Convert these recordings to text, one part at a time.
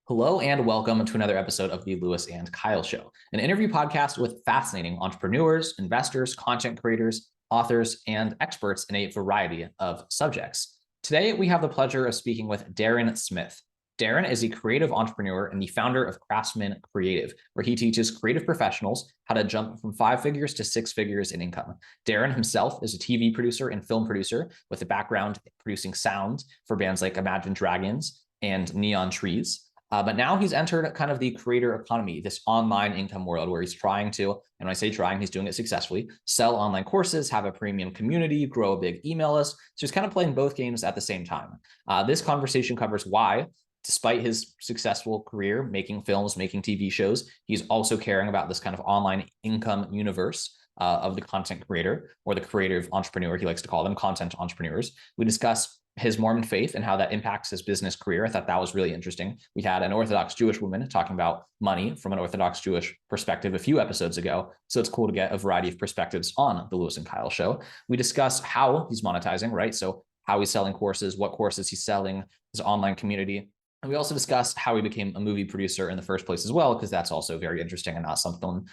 Hello and welcome to another episode of the Lewis and Kyle Show, an interview podcast with fascinating entrepreneurs, investors, content creators, authors, and experts in a variety of subjects. Today, we have the pleasure of speaking with Daren Smith. Daren is a creative entrepreneur and the founder of Craftsman Creative, where he teaches creative professionals how to jump from 5 figures to 6 figures in income. Daren himself is a TV producer and film producer with a background producing sound for bands like Imagine Dragons and Neon Trees. But now he's entered kind of the creator economy, this online income world where he's trying to, and when I say trying, he's doing it successfully, sell online courses, have a premium community, grow a big email list. So he's kind of playing both games at the same time. This conversation covers why, despite his successful career making films, making TV shows, he's also caring about this kind of online income universe of the content creator or the creative entrepreneur, he likes to call them content entrepreneurs. We discuss his Mormon faith and how that impacts his business career. I thought that was really interesting. We had an Orthodox Jewish woman talking about money from an Orthodox Jewish perspective a few episodes ago. So it's cool to get a variety of perspectives on the Lewis and Kyle Show. We discuss how he's monetizing, right? So how he's selling courses, what courses he's selling, his online community. And we also discussed how he became a movie producer in the first place as well, because that's also very interesting and not someone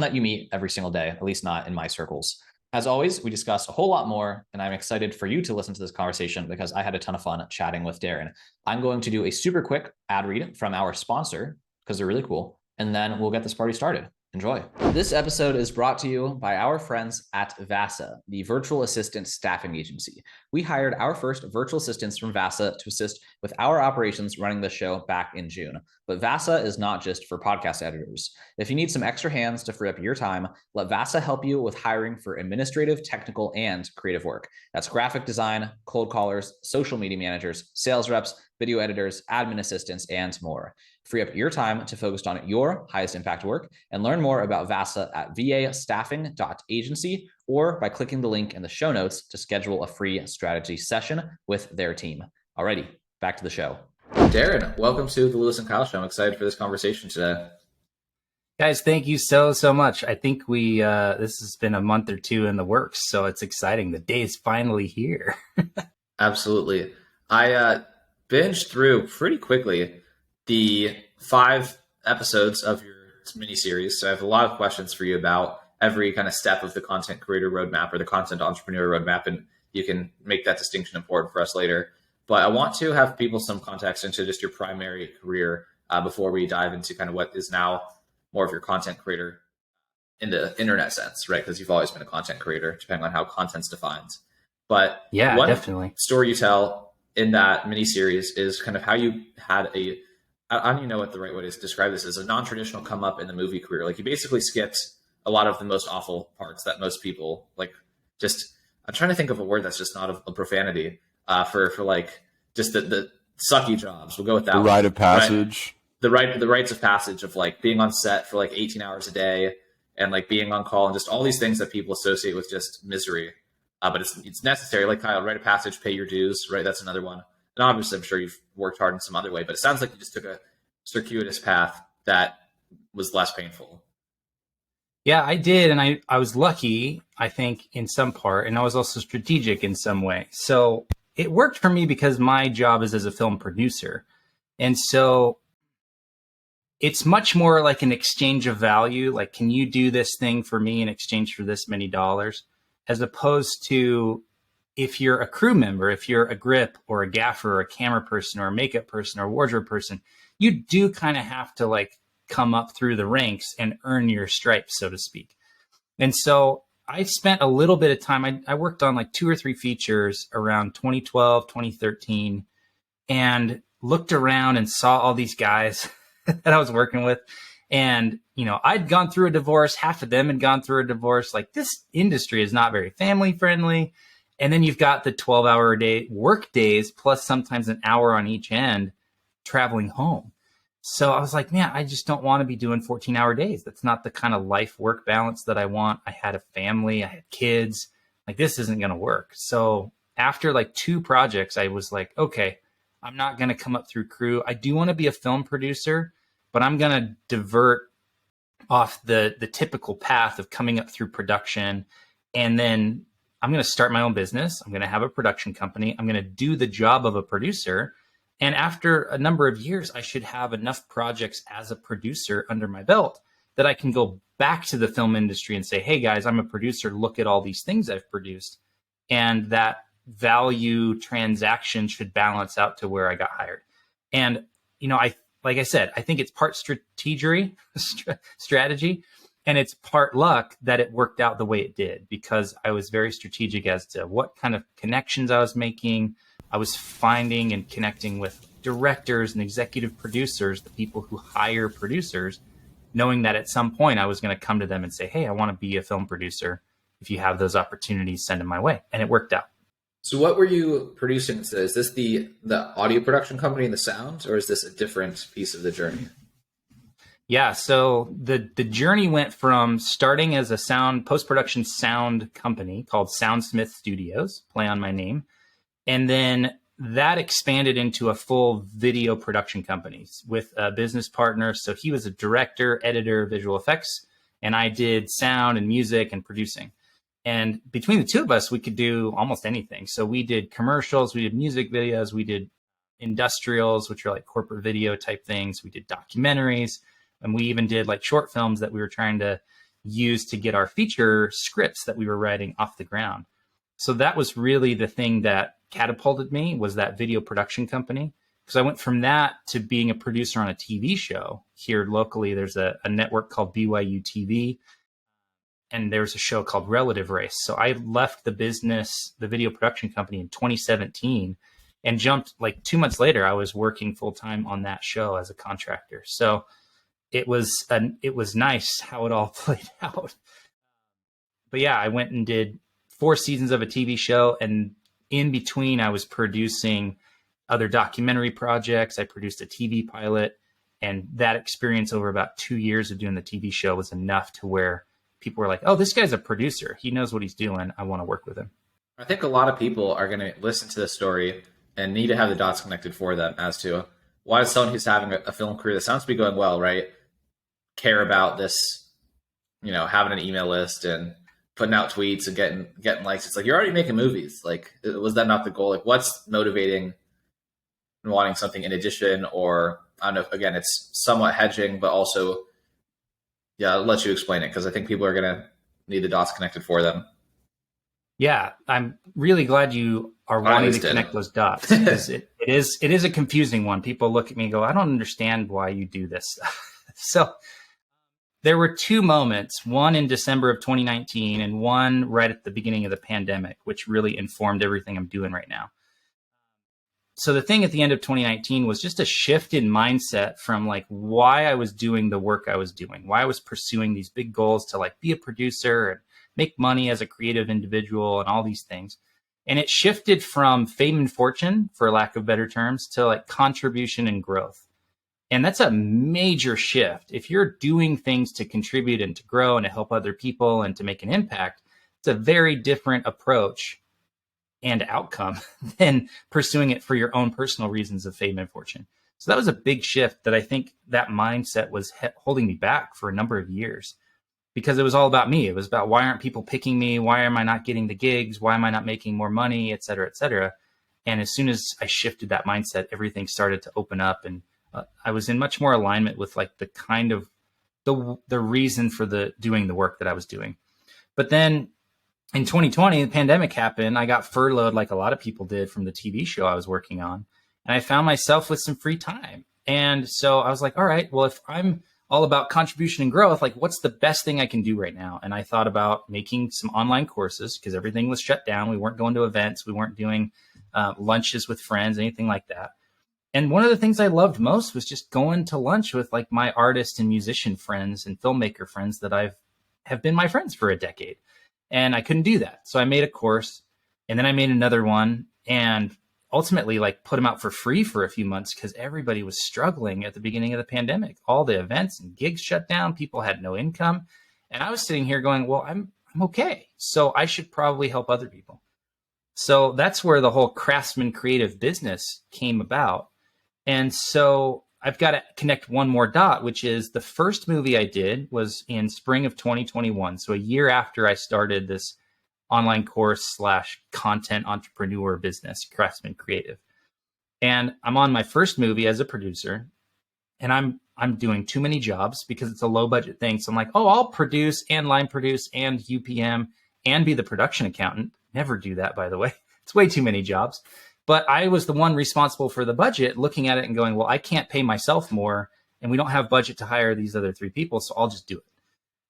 that you meet every single day, at least not in my circles. As always, we discuss a whole lot more, and I'm excited for you to listen to this conversation because I had a ton of fun chatting with Daren. I'm going to do a super quick ad read from our sponsor because they're really cool, and then we'll get this party started. Enjoy. This episode is brought to you by our friends at VASA, the virtual assistant staffing agency. We hired our first virtual assistants from VASA to assist with our operations running the show back in June. But VASA is not just for podcast editors. If you need some extra hands to free up your time, let VASA help you with hiring for administrative, technical, and creative work. That's graphic design, cold callers, social media managers, sales reps, video editors, admin assistants, and more. Free up your time to focus on your highest impact work and learn more about VASA at vastaffing.agency or by clicking the link in the show notes to schedule a free strategy session with their team. Alrighty, back to the show. Daren, welcome to the Lewis and Kyle Show. I'm excited for this conversation today. Guys, thank you so much. I think this has been a month or two in the works, so it's exciting. The day is finally here. Absolutely. I binged through pretty quickly the 5 episodes of your mini-series. So I have a lot of questions for you about every kind of step of the content creator roadmap or the content entrepreneur roadmap, and you can make that distinction important for us later. But I want to have people some context into just your primary career before we dive into kind of what is now more of your content creator in the internet sense, right? Because you've always been a content creator, depending on how content's defined. But yeah, one definitely. story you tell in that mini-series is kind of how you had I don't even know what the right way to describe this is, a non-traditional come up in the movie career. Like you basically skipped a lot of the most awful parts that most people like. Just I'm trying to think of a word that's just not a profanity for like just the sucky jobs. We'll go with that. The rite of passage. Right? The rites of passage of like being on set for like 18 hours a day and like being on call and just all these things that people associate with just misery. But it's necessary. Like Kyle, rite of passage, pay your dues, right? That's another one. And obviously, I'm sure you've worked hard in some other way, but it sounds like you just took a circuitous path that was less painful. Yeah, I did. And I was lucky, I think, in some part, and I was also strategic in some way. So it worked for me because my job is as a film producer. And so it's much more like an exchange of value. Like, can you do this thing for me in exchange for this many dollars? As opposed to if you're a crew member, if you're a grip or a gaffer or a camera person or a makeup person or a wardrobe person, you do kind of have to like come up through the ranks and earn your stripes, so to speak. And so I spent a little bit of time. I worked on like 2 or 3 features around 2012, 2013, and looked around and saw all these guys that I was working with. And, you know, I'd gone through a divorce. Half of them had gone through a divorce. Like, this industry is not very family friendly. And then you've got the 12-hour a day work days, plus sometimes an hour on each end traveling home. So I was like, man, I just don't want to be doing 14-hour days. That's not the kind of life work balance that I want. I had a family, I had kids. Like, this isn't going to work. So after like 2 projects, I was like, okay, I'm not going to come up through crew. I do want to be a film producer, but I'm going to divert off the typical path of coming up through production. And then I'm going to start my own business. I'm going to have a production company. I'm going to do the job of a producer. And after a number of years, I should have enough projects as a producer under my belt that I can go back to the film industry and say, hey guys, I'm a producer. Look at all these things I've produced. And that value transaction should balance out to where I got hired. And, like I said, I think it's part strategy, and it's part luck that it worked out the way it did, because I was very strategic as to what kind of connections I was making. I was finding and connecting with directors and executive producers, the people who hire producers, knowing that at some point I was going to come to them and say, hey, I want to be a film producer. If you have those opportunities, send them my way. And it worked out. So what were you producing? Is this the audio production company and the sound, or is this a different piece of the journey? Yeah, so the journey went from starting as a post-production sound company called Soundsmith Studios, play on my name. And then that expanded into a full video production company with a business partner. So he was a director, editor, visual effects, and I did sound and music and producing. And between the two of us, we could do almost anything. So we did commercials, we did music videos, we did industrials, which are like corporate video type things. We did documentaries, and we even did like short films that we were trying to use to get our feature scripts that we were writing off the ground. So that was really the thing that catapulted me, was that video production company. Because I went from that to being a producer on a TV show here locally. There's a network called BYU TV, and there's a show called Relative Race. So I left the video production company in 2017 and jumped like 2 months later. I was working full time on that show as a contractor. So it was nice how it all played out. But yeah, I went and did 4 seasons of a TV show, and in between I was producing other documentary projects. I produced a TV pilot, and that experience over about 2 years of doing the TV show was enough to where people were like, oh, this guy's a producer. He knows what he's doing. I want to work with him. I think a lot of people are going to listen to this story and need to have the dots connected for them as to why does someone who's having a film career that sounds to be going well, right, care about this, having an email list and putting out tweets and getting likes. It's like, you're already making movies. Like, was that not the goal? Like, what's motivating and wanting something in addition? Or I don't know, again, it's somewhat hedging, but also, yeah, I'll let you explain it, because I think people are going to need the dots connected for them. Yeah, I'm really glad you are wanting to connect those dots, because it is a confusing one. People look at me and go, I don't understand why you do this. So there were 2 moments, one in December of 2019 and one right at the beginning of the pandemic, which really informed everything I'm doing right now. So the thing at the end of 2019 was just a shift in mindset from like why I was doing the work I was doing, why I was pursuing these big goals to like be a producer and make money as a creative individual and all these things. And it shifted from fame and fortune, for lack of better terms, to like contribution and growth. And that's a major shift. If you're doing things to contribute and to grow and to help other people and to make an impact, it's a very different approach and outcome than pursuing it for your own personal reasons of fame and fortune. So that was a big shift that I think that mindset was holding me back for a number of years, because it was all about me. It was about, why aren't people picking me? Why am I not getting the gigs? Why am I not making more money, et cetera, et cetera. And as soon as I shifted that mindset, everything started to open up, and I was in much more alignment with like the kind of the reason for doing the work that I was doing. But then in 2020, the pandemic happened. I got furloughed like a lot of people did from the TV show I was working on. And I found myself with some free time. And so I was like, all right, well, if I'm all about contribution and growth, like what's the best thing I can do right now? And I thought about making some online courses, because everything was shut down. We weren't going to events. We weren't doing lunches with friends, anything like that. And one of the things I loved most was just going to lunch with like my artist and musician friends and filmmaker friends that have been my friends for a decade. And I couldn't do that. So I made a course, and then I made another one, and ultimately like put them out for free for a few months, because everybody was struggling at the beginning of the pandemic. All the events and gigs shut down. People had no income. And I was sitting here going, well, I'm okay. So I should probably help other people. So that's where the whole Craftsman Creative business came about. And so I've got to connect one more dot, which is the first movie I did was in spring of 2021. So a year after I started this online course / content entrepreneur business, Craftsman Creative. And I'm on my first movie as a producer, and I'm doing too many jobs because it's a low budget thing. So I'm like, oh, I'll produce and line produce and UPM and be the production accountant. Never do that, by the way. It's way too many jobs. But I was the one responsible for the budget, looking at it and going, well, I can't pay myself more, and we don't have budget to hire these other 3 people, so I'll just do it.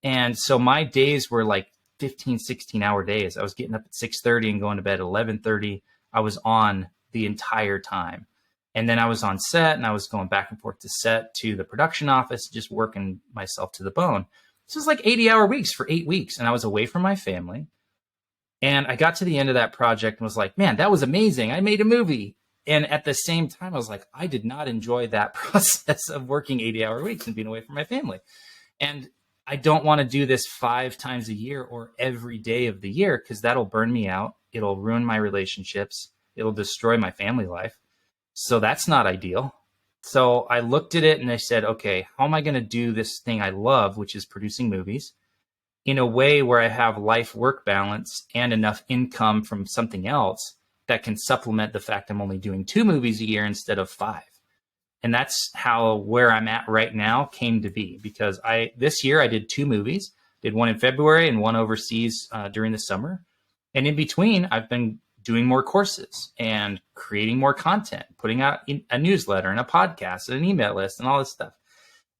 And so my days were like 15, 16-hour days. I was getting up at 6:30 and going to bed at 11:30. I was on the entire time. And then I was on set, and I was going back and forth to set to the production office, just working myself to the bone. This was like 80-hour weeks for 8 weeks, and I was away from my family. And I got to the end of that project and was like, man, that was amazing. I made a movie. And at the same time, I was like, I did not enjoy that process of working 80-hour weeks and being away from my family. And I don't want to do this 5 times a year or every day of the year, because that'll burn me out. It'll ruin my relationships. It'll destroy my family life. So that's not ideal. So I looked at it and I said, okay, how am I going to do this thing I love, which is producing movies, in a way where I have life-work balance and enough income from something else that can supplement the fact I'm only doing 2 movies a year instead of 5. And that's how where I'm at right now came to be, because this year I did 2 movies, did one in February and one overseas during the summer. And in between, I've been doing more courses and creating more content, putting out a newsletter and a podcast and an email list and all this stuff.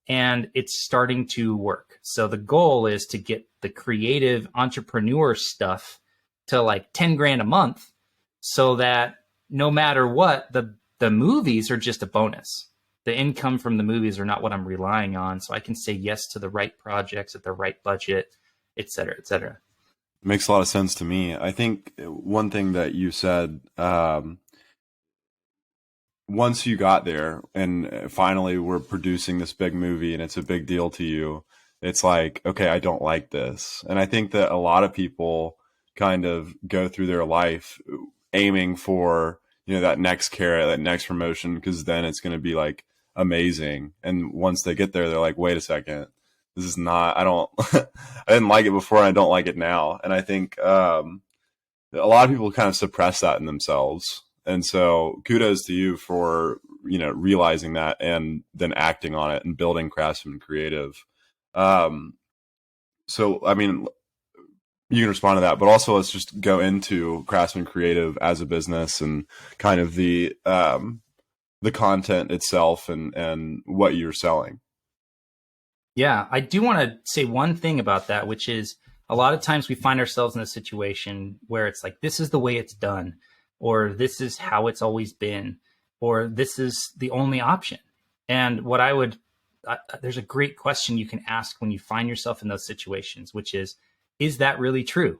And it's starting to work. So the goal is to get the creative entrepreneur stuff to like 10 grand a month, so that no matter what, the movies are just a bonus. The income from the movies are not what I'm relying on. So I can say yes to the right projects at the right budget, et cetera, et cetera. Makes a lot of sense to me. I think one thing that you said, once you got there and finally we're producing this big movie and it's a big deal to you, it's like, okay, I don't like this. And I think that a lot of people kind of go through their life aiming for, that next carrot, that next promotion, because then it's going to be like amazing. And once they get there, they're like, wait a second, this is not, I didn't like it before and I don't like it now. And I think a lot of people kind of suppress that in themselves. And so kudos to you for, realizing that and then acting on it and building Craftsman Creative. So, I mean, you can respond to that, but also let's just go into Craftsman Creative as a business and kind of the content itself and what you're selling. Yeah, I do want to say one thing about that, which is a lot of times we find ourselves in a situation where it's like, this is the way it's done, or this is how it's always been, or this is the only option. And what there's a great question you can ask when you find yourself in those situations, which is that really true?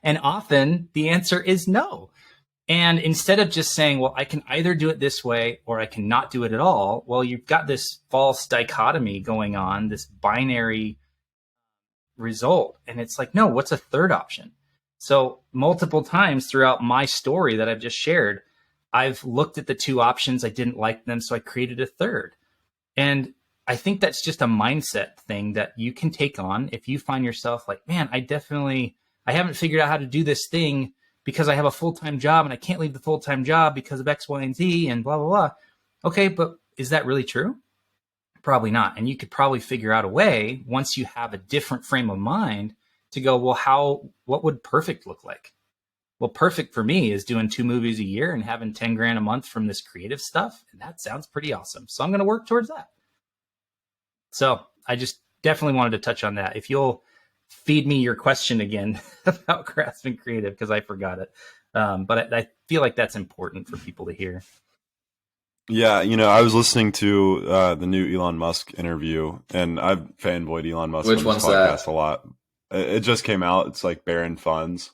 And often the answer is no. And instead of just saying, well, I can either do it this way or I cannot do it at all, well, you've got this false dichotomy going on, this binary result. And it's like, no, what's a third option? So multiple times throughout my story that I've just shared, I've looked at the 2 options. I didn't like them, so I created a third. And I think that's just a mindset thing that you can take on if you find yourself like, man, I haven't figured out how to do this thing because I have a full-time job and I can't leave the full-time job because of X, Y, and Z and blah, blah, blah. Okay, but is that really true? Probably not. And you could probably figure out a way, once you have a different frame of mind, to go, well, what would perfect look like? Well, perfect for me is doing 2 movies a year and having 10 grand a month from this creative stuff. And that sounds pretty awesome. So I'm going to work towards that. So I just definitely wanted to touch on that. If you'll feed me your question again about Craftsman Creative, because I forgot it. But I feel like that's important for people to hear. Yeah, I was listeing to the new Elon Musk interview, and I've fanboyed Elon Musk Which on one's this podcast that? a lot. It just came out. It's like Baron Funds.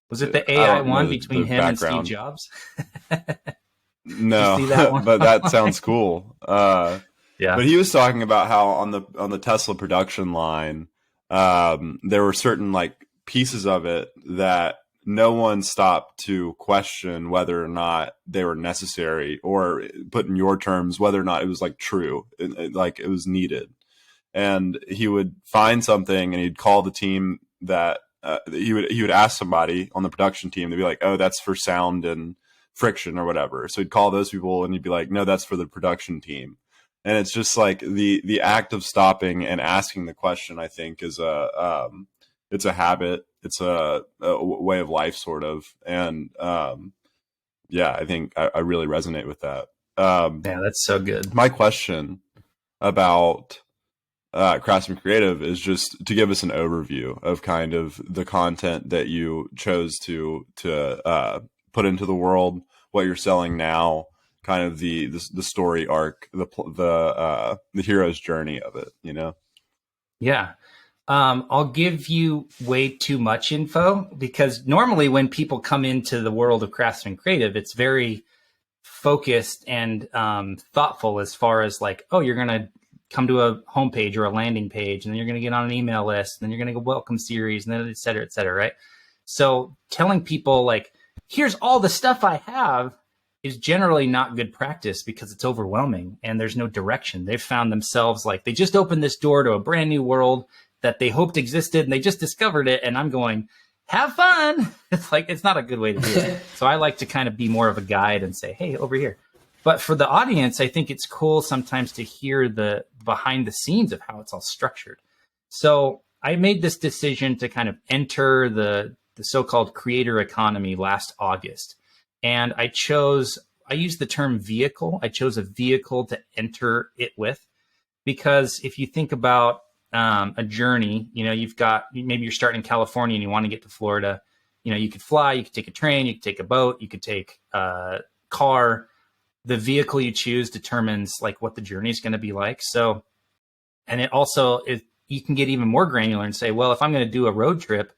Was it the AI one between him background. and Steve Jobs? No, Did you see that one? but that sounds cool. Yeah. But he was talking about how on the Tesla production line, there were certain like pieces of it that no one stopped to question whether or not they were necessary, or put in your terms, whether or not it was like true, like it was needed. And he would find something and he'd call the team that he would ask somebody on the production team to be like, oh, that's for sound and friction or whatever. So he'd call those people and he'd be like, no, that's for the production team. And it's just like the act of stopping and asking the question, I think, is it's a habit. It's a way of life, sort of. And yeah, I think I really resonate with that. Yeah, that's so good. My question about Craftsman Creative is just to give us an overview of kind of the content that you chose to put into the world, what you're selling now, kind of the story arc, the hero's journey of it, you know? Yeah. I'll give you way too much info, because normally when people come into the world of Craftsman Creative, it's very focused and thoughtful as far as like, oh, you're going to come to a homepage or a landing page, and then you're going to get on an email list, and then you're going to go welcome series, and then et cetera, right? So telling people like, here's all the stuff I have is generally not good practice, because it's overwhelming and there's no direction. They've found themselves like, they just opened this door to a brand new world that they hoped existed, and they just discovered it. And I'm going, have fun. It's like, it's not a good way to do it. So I like to kind of be more of a guide and say, hey, over here. But for the audience, I think it's cool sometimes to hear the behind the scenes of how it's all structured. So I made this decision to kind of enter the so-called creator economy last August. And I used the term vehicle. I chose a vehicle to enter it with, because if you think about a journey, you know, maybe you're starting in California and you want to get to Florida, you know, you could fly, you could take a train, you could take a boat, you could take a car. The vehicle you choose determines like what the journey is going to be like. So, and it also, you can get even more granular and say, well, if I'm going to do a road trip,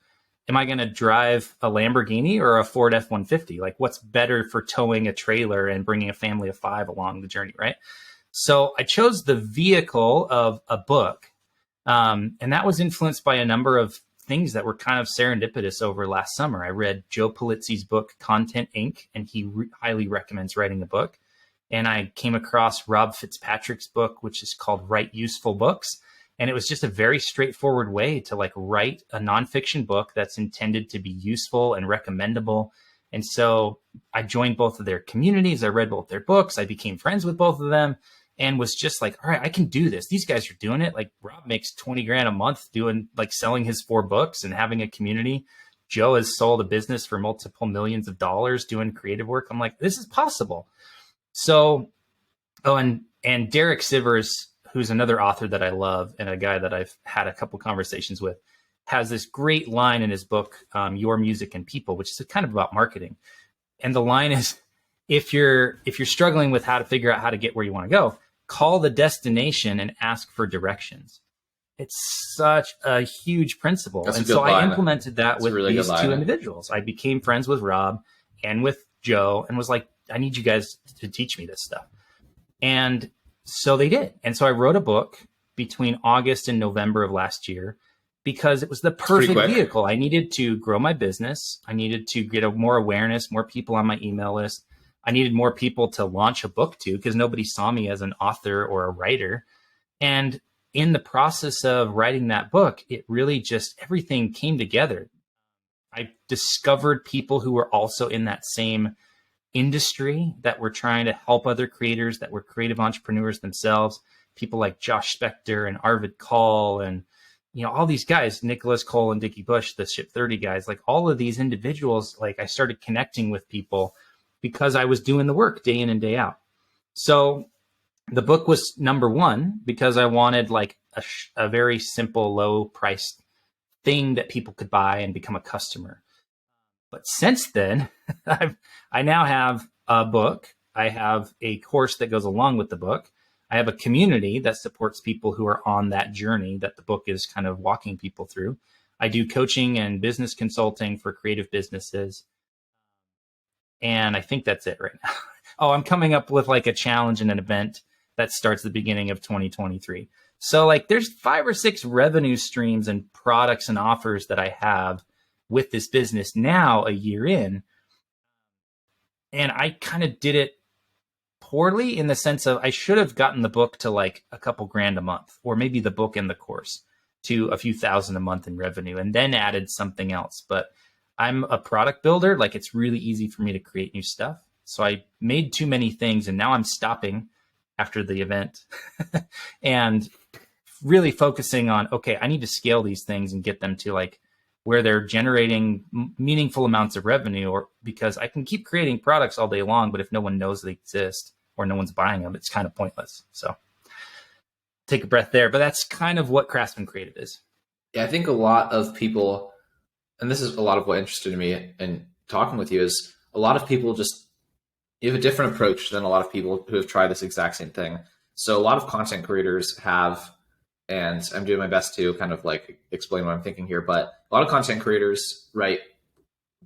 am I going to drive a Lamborghini or a Ford F-150? Like, what's better for towing a trailer and bringing a family of 5 along the journey, right? So I chose the vehicle of a book. And that was influenced by a number of things that were kind of serendipitous over last summer. I read Joe Pulizzi's book, Content Inc., and he highly recommends writing a book. And I came across Rob Fitzpatrick's book, which is called Write Useful Books. And it was just a very straightforward way to like write a nonfiction book that's intended to be useful and recommendable. And so I joined both of their communities. I read both their books. I became friends with both of them and was just like, all right, I can do this. These guys are doing it. Like, Rob makes 20 grand a month doing like selling his 4 books and having a community. Joe has sold a business for multiple millions of dollars doing creative work. I'm like, this is possible. So, and Derek Sivers, who's another author that I love and a guy that I've had a couple conversations with, has this great line in his book, Your Music and People, which is kind of about marketing. And the line is, if you're struggling with how to figure out how to get where you want to go, call the destination and ask for directions. It's such a huge principle. And so I implemented that with these 2 individuals. I became friends with Rob and with Joe and was like, I need you guys to teach me this stuff. And so they did. And so I wrote a book between August and November of last year, because it was the perfect vehicle. I needed to grow my business. I needed to get more awareness, more people on my email list. I needed more people to launch a book to, because nobody saw me as an author or a writer. And in the process of writing that book, it really just, everything came together. I discovered people who were also in that same industry that were trying to help other creators, that were creative entrepreneurs themselves. People like Josh Spector and Arvid Kahl and, you know, all these guys, Nicholas Cole and Dickie Bush, the Ship 30 guys, like all of these individuals, like I started connecting with people because I was doing the work day in and day out. So the book was number 1 because I wanted like a very simple, low priced thing that people could buy and become a customer. But since then, I now have a book. I have a course that goes along with the book. I have a community that supports people who are on that journey that the book is kind of walking people through. I do coaching and business consulting for creative businesses. And I think that's it right now. Oh, I'm coming up with like a challenge and an event that starts the beginning of 2023. So like there's 5 or 6 revenue streams and products and offers that I have with this business now, a year in. And I kind of did it poorly in the sense of I should have gotten the book to like a couple grand a month, or maybe the book and the course to a few thousand a month in revenue, and then added something else. But I'm a product builder. Like, it's really easy for me to create new stuff. So I made too many things, and now I'm stopping after the event and really focusing on, okay, I need to scale these things and get them to like where they're generating meaningful amounts of revenue, or because I can keep creating products all day long, but if no one knows they exist or no one's buying them, it's kind of pointless. So take a breath there, but that's kind of what Craftsman Creative is. Yeah, I think a lot of people, and this is a lot of what interested me in talking with you, is a lot of people you have a different approach than a lot of people who have tried this exact same thing. So a lot of content creators have, and I'm doing my best to kind of like explain what I'm thinking here, but a lot of content creators, right,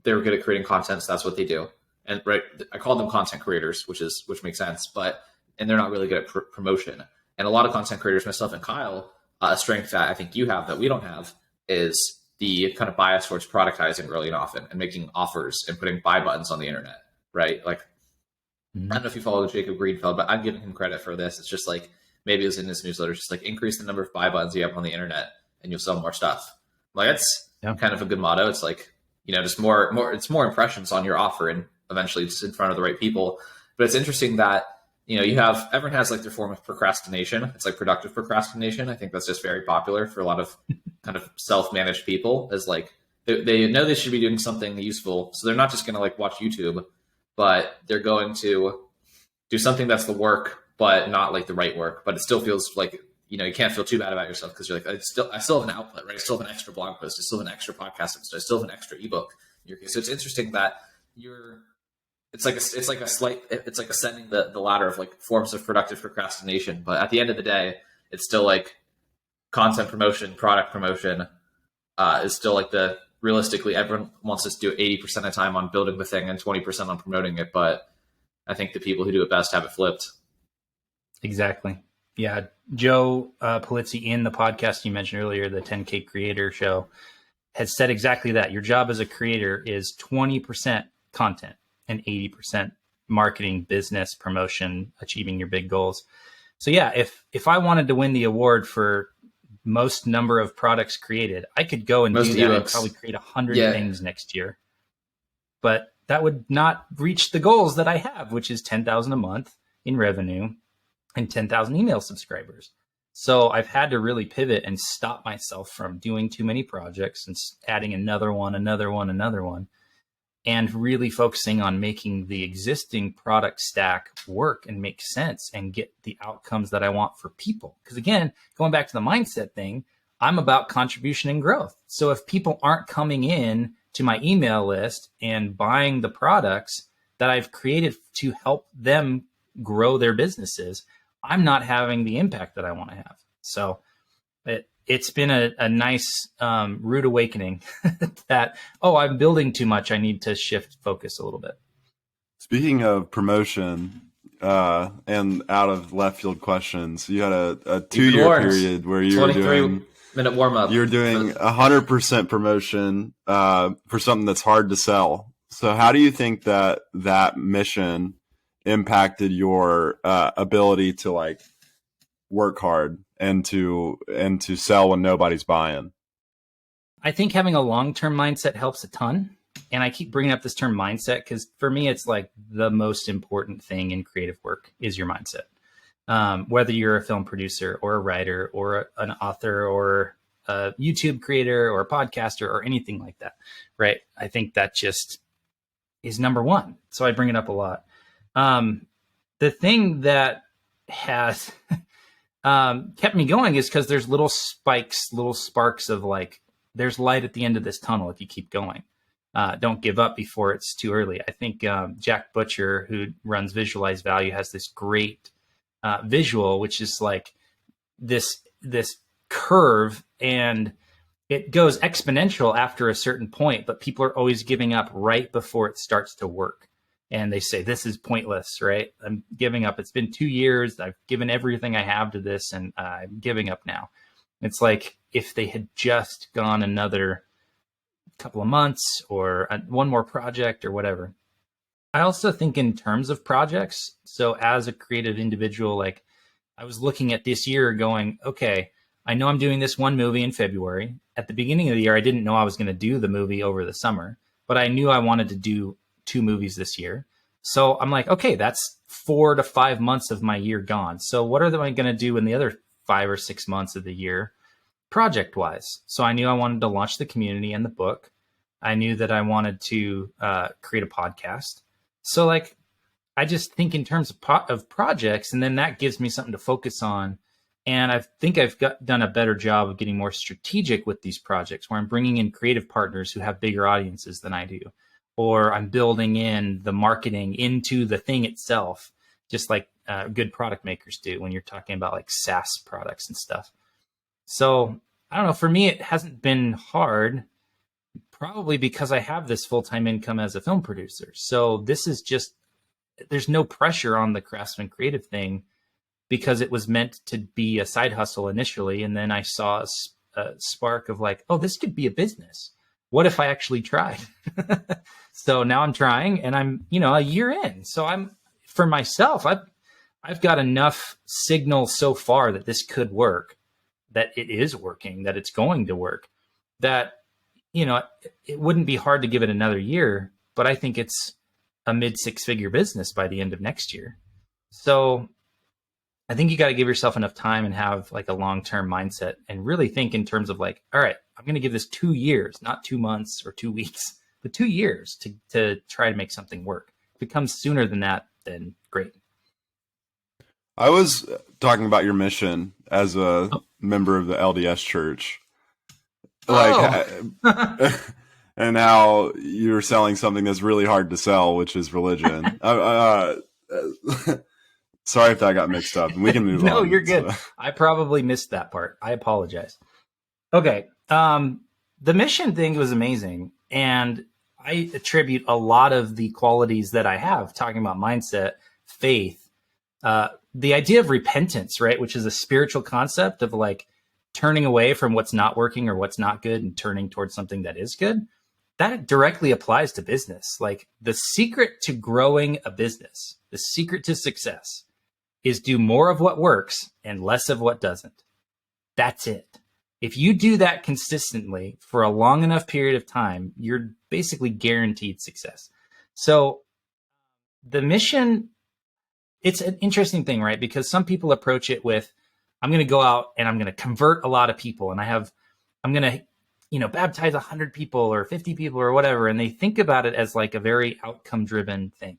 they're good at creating content, so that's what they do. And right, I call them content creators, which makes sense, and they're not really good at promotion. And a lot of content creators, myself and Kyle, a strength that I think you have that we don't have is the kind of bias towards productizing early and often and making offers and putting buy buttons on the internet, right? Like, I don't know if you follow Jacob Greenfeld, but I'm giving him credit for this. It's just like, maybe it was in his newsletter, just like increase the number of buy buttons you have on the internet and you'll sell more stuff. Like that's kind of a good motto. It's like, just more, it's more impressions on your offer and eventually it's in front of the right people. But it's interesting that, everyone has like their form of procrastination. It's like productive procrastination. I think that's just very popular for a lot of kind of self-managed people, is like, they know they should be doing something useful. So they're not just going to like watch YouTube, but they're going to do something that's the work, but not like the right work. But it still feels like, you can't feel too bad about yourself because you're like, I still have an output, right? I still have an extra blog post. I still have an extra podcast episode. I still have an extra ebook. So it's interesting that it's like ascending the ladder of like forms of productive procrastination. But at the end of the day, it's still like content promotion, product promotion is still like realistically, everyone wants us to do 80% of the time on building the thing and 20% on promoting it. But I think the people who do it best have it flipped. Exactly. Yeah. Joe Polizzi, in the podcast you mentioned earlier, the 10K Creator Show, has said exactly that. Your job as a creator is 20% content and 80% marketing, business, promotion, achieving your big goals. So yeah, if I wanted to win the award for most number of products created, I could go and do that and probably create 100 things next year. But that would not reach the goals that I have, which is 10,000 a month in revenue and 10,000 email subscribers. So I've had to really pivot and stop myself from doing too many projects and adding another one, and really focusing on making the existing product stack work and make sense and get the outcomes that I want for people. Because again, going back to the mindset thing, I'm about contribution and growth. So if people aren't coming in to my email list and buying the products that I've created to help them grow their businesses, I'm not having the impact that I want to have. So it's been a nice rude awakening that, I'm building too much. I need to shift focus a little bit. Speaking of promotion and out of left field questions, you had a 2-year period where you were doing 23-minute warm up. You're doing 100% promotion for something that's hard to sell. So how do you think that mission impacted your ability to like work hard and to sell when nobody's buying? I think having a long-term mindset helps a ton. And I keep bringing up this term mindset because for me, it's like the most important thing in creative work is your mindset. Whether you're a film producer or a writer or an author or a YouTube creator or a podcaster or anything like that, right? I think that just is number one. So I bring it up a lot. The thing that has kept me going is because there's little spikes, little sparks of like, there's light at the end of this tunnel if you keep going. Don't give up before it's too early. I think Jack Butcher, who runs Visualize Value, has this great visual, which is like this curve, and it goes exponential after a certain point, but people are always giving up right before it starts to work. And they say, this is pointless, right? I'm giving up. It's been 2 years. I've given everything I have to this, and I'm giving up now. It's like if they had just gone another couple of months or one more project or whatever. I also think in terms of projects. So as a creative individual, like I was looking at this year going, okay, I know I'm doing this one movie in February. At the beginning of the year, I didn't know I was going to do the movie over the summer, but I knew I wanted to do 2 movies this year. So I'm like, okay, that's 4 to 5 months of my year gone. So what are I going to do in the other 5 or 6 months of the year project wise? So I knew I wanted to launch the community and the book. I knew that I wanted to create a podcast. So like, I just think in terms of projects, and then that gives me something to focus on. And I think I've done a better job of getting more strategic with these projects, where I'm bringing in creative partners who have bigger audiences than I do, or I'm building in the marketing into the thing itself, just like good product makers do when you're talking about like SaaS products and stuff. So I don't know, for me, it hasn't been hard, probably because I have this full-time income as a film producer. So this is just, there's no pressure on the Craftsman Creative thing, because it was meant to be a side hustle initially. And then I saw a spark of like, oh, this could be a business. What if I actually tried? So now I'm trying, and I'm, a year in. So I'm, for myself, I've got enough signal so far that this could work, that it is working, that it's going to work, that, it wouldn't be hard to give it another year, but I think it's a mid 6-figure business by the end of next year. So I think you got to give yourself enough time and have like a long-term mindset, and really think in terms of like, all right, I'm going to give this 2 years, not 2 months or 2 weeks, but 2 years to try to make something work. If it comes sooner than that, then great. I was talking about your mission as a member of the LDS church. Like, and how you're selling something that's really hard to sell, which is religion. Sorry if that got mixed up, and we can move on. No, you're good. So. I probably missed that part. I apologize. Okay. The mission thing was amazing. And I attribute a lot of the qualities that I have, talking about mindset, faith, the idea of repentance, right? Which is a spiritual concept of like turning away from what's not working or what's not good and turning towards something that is good. That directly applies to business. Like, the secret to growing a business, the secret to success, is do more of what works and less of what doesn't. That's it. If you do that consistently for a long enough period of time, you're basically guaranteed success. So the mission, it's an interesting thing, right? Because some people approach it with, I'm going to go out and I'm going to convert a lot of people, and I'm going to, baptize 100 people or 50 people or whatever. And they think about it as like a very outcome driven thing.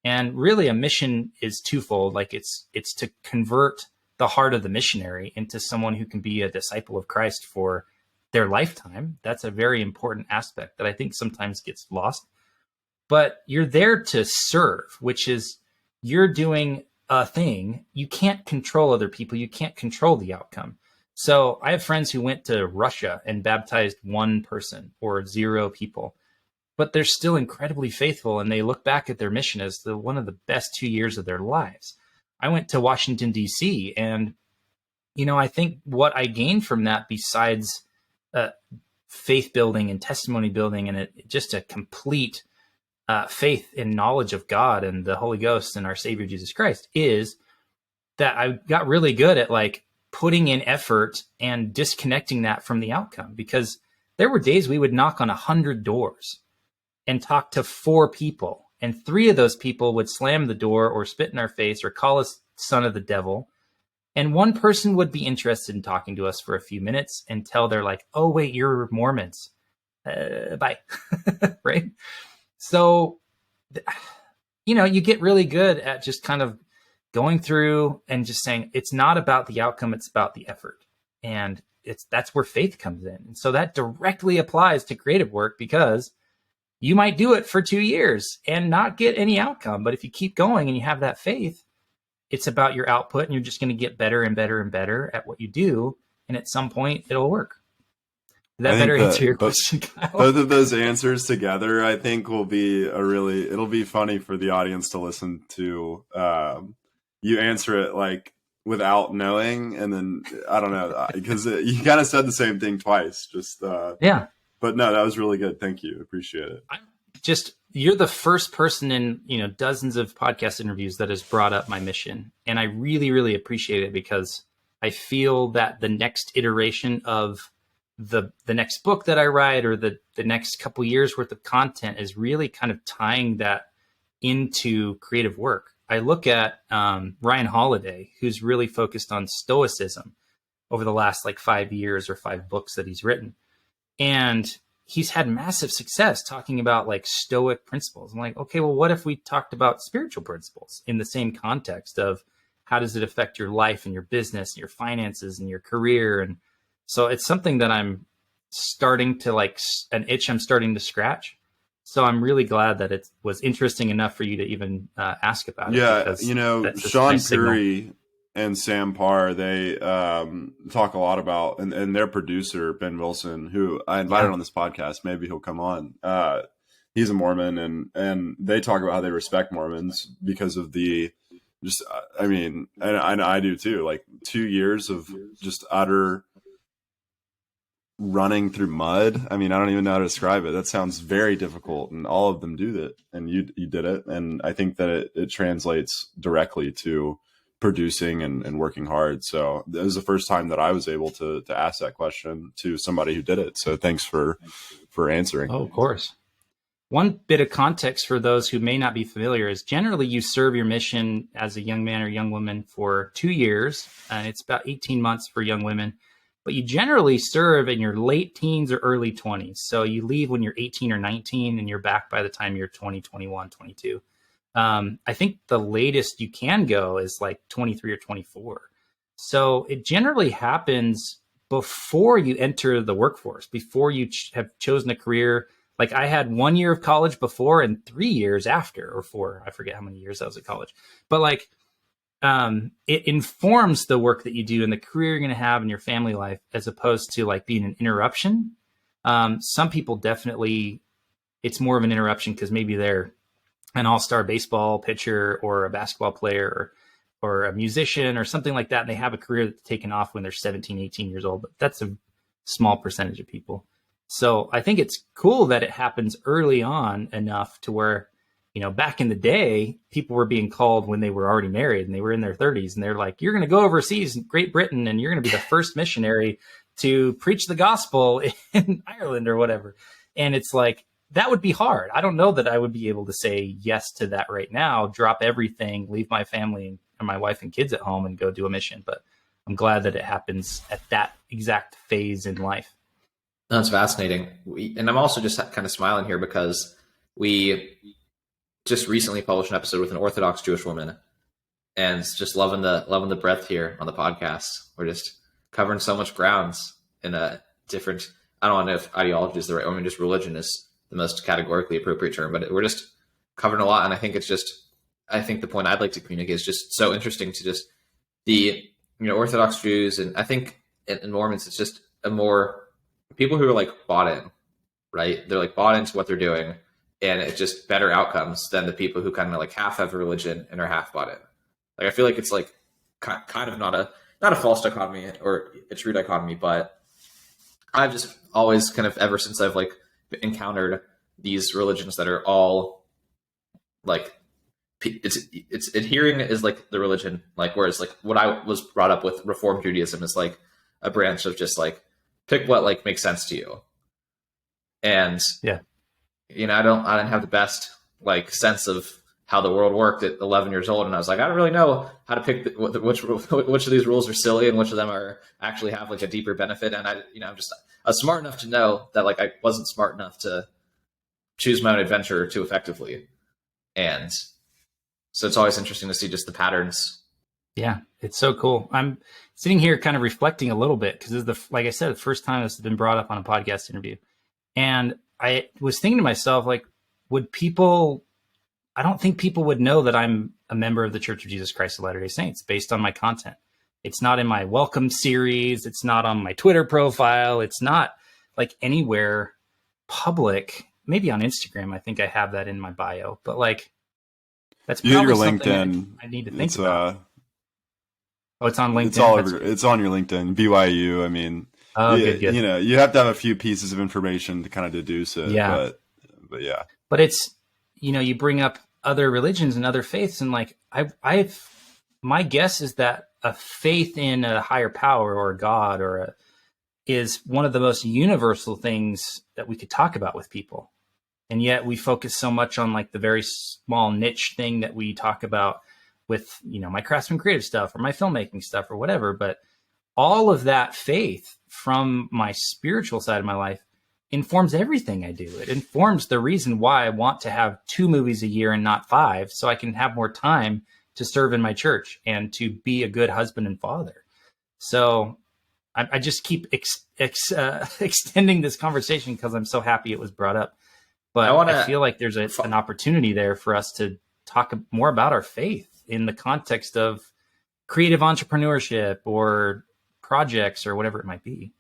And really a mission is twofold. Like, it's to convert the heart of the missionary into someone who can be a disciple of Christ for their lifetime. That's a very important aspect that I think sometimes gets lost. But you're there to serve, which is you're doing a thing. You can't control other people. You can't control the outcome. So I have friends who went to Russia and baptized 1 person or 0 people, but they're still incredibly faithful, and they look back at their mission as one of the best 2 years of their lives. I went to Washington, D.C., and, I think what I gained from that, besides faith building and testimony building and just a complete faith and knowledge of God and the Holy Ghost and our Savior Jesus Christ, is that I got really good at like putting in effort and disconnecting that from the outcome. Because there were days we would knock on 100 doors and talk to 4 people, and 3 of those people would slam the door or spit in our face or call us son of the devil. And 1 person would be interested in talking to us for a few minutes until they're like, oh, wait, you're Mormons. Bye. Right? So, you get really good at just kind of going through and just saying, it's not about the outcome, it's about the effort. And that's where faith comes in. And so that directly applies to creative work, because you might do it for 2 years and not get any outcome. But if you keep going and you have that faith, it's about your output, and you're just going to get better and better and better at what you do. And at some point it'll work. Did that better answer your question, Kyle? Both of those answers together, I think, will be it'll be funny for the audience to listen to. You answer it like without knowing, and then I don't know, because you kind of said the same thing twice. Just yeah. But no, that was really good. Thank you. Appreciate it. You're the first person in, dozens of podcast interviews that has brought up my mission. And I really, really appreciate it, because I feel that the next iteration of the next book that I write, or the next couple years worth of content, is really kind of tying that into creative work. I look at Ryan Holiday, who's really focused on Stoicism over the last like 5 years or 5 books that he's written. And he's had massive success talking about like Stoic principles. I'm like, okay, well, what if we talked about spiritual principles in the same context of how does it affect your life and your business, and your finances and your career? And so it's something that I'm starting to like an itch I'm starting to scratch. So I'm really glad that it was interesting enough for you to even ask about it. Yeah, Sean nice Curry and Sam Parr, they talk a lot about, and their producer, Ben Wilson, who I invited on this podcast, maybe he'll come on. He's a Mormon, and they talk about how they respect Mormons because of the and I do too, like 2 years of just utter running through mud. I mean, I don't even know how to describe it. That sounds very difficult, and all of them do that, and you did it. And I think that it translates directly to producing and working hard. So it was the first time that I was able to ask that question to somebody who did it. So thanks for answering. Oh, of course. One bit of context for those who may not be familiar is generally you serve your mission as a young man or young woman for 2 years, and it's about 18 months for young women. But you generally serve in your late teens or early 20s. So you leave when you're 18 or 19 and you're back by the time you're 20, 21, 22. I think the latest you can go is like 23 or 24. So it generally happens before you enter the workforce, before you have chosen a career. Like I had 1 year of college before and 3 years after, or 4, I forget how many years I was at college. But like, it informs the work that you do and the career you're going to have in your family life, as opposed to like being an interruption. Some people definitely, it's more of an interruption because maybe they're an all-star baseball pitcher or a basketball player or a musician or something like that. And they have a career that's taken off when they're 17, 18 years old, but that's a small percentage of people. So I think it's cool that it happens early on enough to where, back in the day, people were being called when they were already married and they were in their 30s, and they're like, you're going to go overseas in Great Britain and you're going to be the first missionary to preach the gospel in Ireland or whatever. And it's like, that would be hard. I don't know that I would be able to say yes to that right now, drop everything, leave my family and my wife and kids at home and go do a mission. But I'm glad that it happens at that exact phase in life. That's fascinating. And I'm also just kind of smiling here because we just recently published an episode with an Orthodox Jewish woman, and just loving the breadth here on the podcast. We're just covering so much grounds in a different, I don't know if ideology is the right, just religion is the most categorically appropriate term, but we're just covering a lot. And I think I think the point I'd like to communicate is just so interesting to just the, Orthodox Jews. And I think in Mormons, it's just people who are like bought in, right? They're like bought into what they're doing, and it's just better outcomes than the people who kind of like half have a religion and are half bought in. Like, I feel like it's like kind of not a false dichotomy or a true dichotomy, but I've just always kind of, ever since I've like encountered these religions that are all like, it's adhering is like the religion, like, whereas like what I was brought up with Reform Judaism is like a branch of just like, pick what like makes sense to you. And yeah, I didn't have the best like sense of how the world worked at 11 years old. And I was like, I don't really know how to pick which of these rules are silly and which of them are actually have like a deeper benefit. And I was smart enough to know that like I wasn't smart enough to choose my own adventure too effectively. And so it's always interesting to see just the patterns. Yeah, it's so cool. I'm sitting here kind of reflecting a little bit because like I said, the first time this has been brought up on a podcast interview. And I was thinking to myself, like, I don't think people would know that I'm a member of the Church of Jesus Christ of Latter-day Saints based on my content. It's not in my welcome series. It's not on my Twitter profile. It's not like anywhere public. Maybe on Instagram, I think I have that in my bio, but like, that's probably your something LinkedIn. I need to think about. Oh, it's on LinkedIn. It's all over. It's on your LinkedIn. BYU. I mean, good. You have to have a few pieces of information to kind of deduce it. Yeah. But yeah. But it's, you bring up other religions and other faiths, and like my guess is that a faith in a higher power or a God is one of the most universal things that we could talk about with people. And yet we focus so much on like the very small niche thing that we talk about with, my Craftsman Creative stuff or my filmmaking stuff or whatever. But all of that faith from my spiritual side of my life informs everything I do. It informs the reason why I want to have 2 movies a year and not 5, so I can have more time to serve in my church and to be a good husband and father. So I just keep extending this conversation because I'm so happy it was brought up. But I feel like there's an opportunity there for us to talk more about our faith in the context of creative entrepreneurship or projects or whatever it might be.